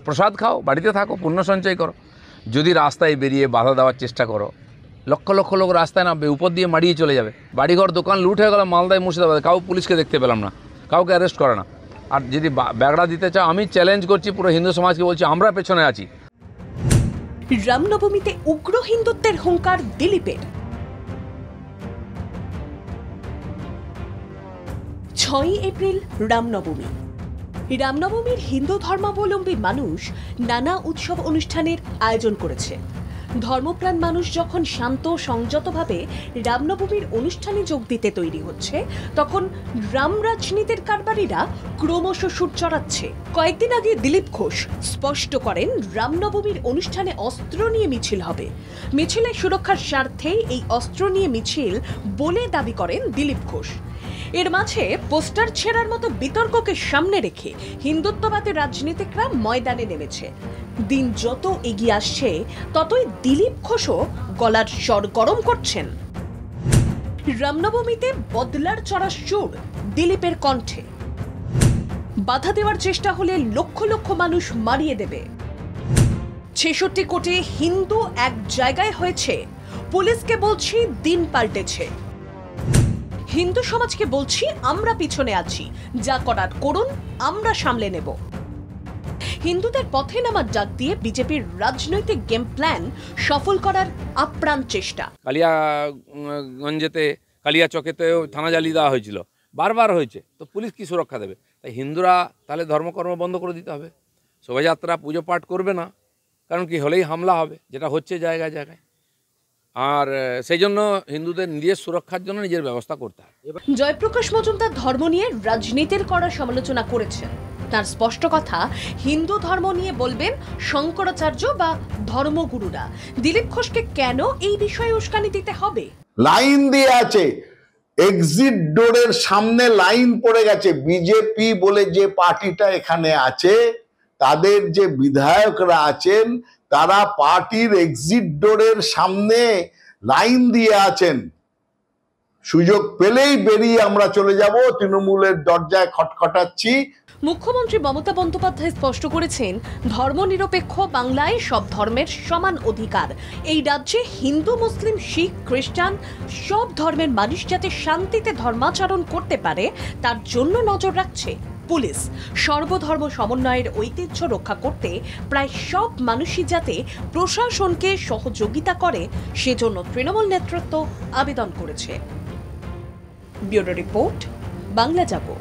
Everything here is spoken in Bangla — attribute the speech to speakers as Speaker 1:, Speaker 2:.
Speaker 1: প্রসাদ খাও, বাড়িতে থাকো, পুণ্য সঞ্চয় করো। যদি রাস্তায় বেরিয়ে বাধা দেওয়ার চেষ্টা করো, লক্ষ লক্ষ লোক রাস্তায় নামবে, উপর দিয়ে মারিয়ে চলে যাবে। বাড়িঘর দোকান লুট হয়ে গেল মালদায়, মুর্শিদাবাদে, কাউ পুলিশকে দেখতে পেলাম না, কাউকে অ্যারেস্ট করে না। আর যদি ব্যাগড়া দিতে চাও, আমি চ্যালেঞ্জ করছি পুরো হিন্দু সমাজকে, বলছি আমরা পেছনে আছি।
Speaker 2: রামনবমীতে উগ্র হিন্দুত্বের হুঙ্কার দিলীপের। 6ই এপ্রিল রামনবমী। রামনবমীর হিন্দু ধর্মাবলম্বী মানুষ নানা উৎসব অনুষ্ঠানের আয়োজন করেছে। ধর্মপ্রাণ মানুষ যখন শান্ত সংযতভাবে রামনবমীর অনুষ্ঠানে যোগ দিতে তৈরি হচ্ছে, তখন রাম রাজনীতির কারবারিরা ক্রমশ সুর চড়াচ্ছে। কয়েকদিন আগে দিলীপ ঘোষ স্পষ্ট করেন, রামনবমীর অনুষ্ঠানে অস্ত্র নিয়ে মিছিল হবে। মিছিলের সুরক্ষার স্বার্থেই এই অস্ত্র নিয়ে মিছিল বলে দাবি করেন দিলীপ ঘোষ। এর মাঝে পোস্টার ছেঁড়ার মতো বিতর্ককে সামনে রেখে হিন্দুত্ববাদী রাজনীতিকরা ময়দানে নেমেছে। দিন যত এগিয়ে আসছে, ততই দিলীপ ঘোষও গলার স্বর গরম করছেন। রামনবমীতে বদলার চড়া সুর দিলীপের কণ্ঠে। বাধা দেওয়ার চেষ্টা হলে লক্ষ লক্ষ মানুষ মারিয়ে দেবে। 66 কোটি হিন্দু এক জায়গায় হয়েছে। পুলিশকে বলছি দিন পাল্টেছে। হিন্দু সমাজকে বলছি আমরা পিছনে আছি, যা করার করুন, আমরা সামলে নেব। হিন্দুদের পথে নামার ডাক দিয়ে বিজেপির রাজনৈতিক গেম প্ল্যান সফল করার আপ্রাণ চেষ্টা।
Speaker 1: কালিয়াগঞ্জেতে, কালিয়াচকেতেও থানা জ্বালিয়ে দেওয়া হয়েছিল, বারবার হয়েছে, তো পুলিশ কি সুরক্ষা দেবে? তাই হিন্দুরা তাহলে ধর্মকর্ম বন্ধ করে দিতে হবে, শোভাযাত্রা পুজো পাঠ করবে না, কারণ কি হলেই হামলা হবে, যেটা হচ্ছে জায়গায় জায়গায়। আর সেই জন্য হিন্দুদের নিজের সুরক্ষার জন্য নিজের ব্যবস্থা করতে হবে।
Speaker 2: জয়প্রকাশ মজুমদার ধর্ম নিয়ে রাজনীতির করা সমালোচনা করেছেন। তার স্পষ্ট কথা, হিন্দু ধর্ম নিয়ে বলবেন শঙ্করাচার্য বা ধর্মগুরুরা। দিলীপ ঘোষকে কেন এই বিষয়ে উস্কানি দিতে হবে?
Speaker 3: লাইন দিয়ে আছে, এক্সিট ডোরের সামনে লাইন পড়ে গেছে। বিজেপি বলে যে পার্টিটা এখানে আছে, তাদের যে বিধায়করা আছেন, তারা পার্টির এক্সিট ডোরের সামনে লাইন দিয়ে আছেন। সুযোগ পেলেই বেরিয়ে আমরা চলে যাব, তৃণমূলের দরজায় খটখটাচ্ছি।
Speaker 2: মুখ্যমন্ত্রী মমতা বন্দ্যোপাধ্যায় স্পষ্ট করেছেন, ধর্মনিরপেক্ষ বাংলায় সব ধর্মের সমান অধিকার। এই রাজ্যে হিন্দু, মুসলিম, শিখ, খ্রিস্টান সব ধর্মের মানুষ যাতে শান্তিতে ধর্মাচরণ করতে পারে, তার জন্য নজর রাখছে পুলিশ। সর্বধর্ম সমন্বয়ের ঐতিহ্য রক্ষা করতে প্রায় সব মানুষই যাতে প্রশাসনকে সহযোগিতা করে, সেজন্য তৃণমূল নেতৃত্ব আবেদন করেছে। ব্যুরো রিপোর্ট, বাংলা জাগো।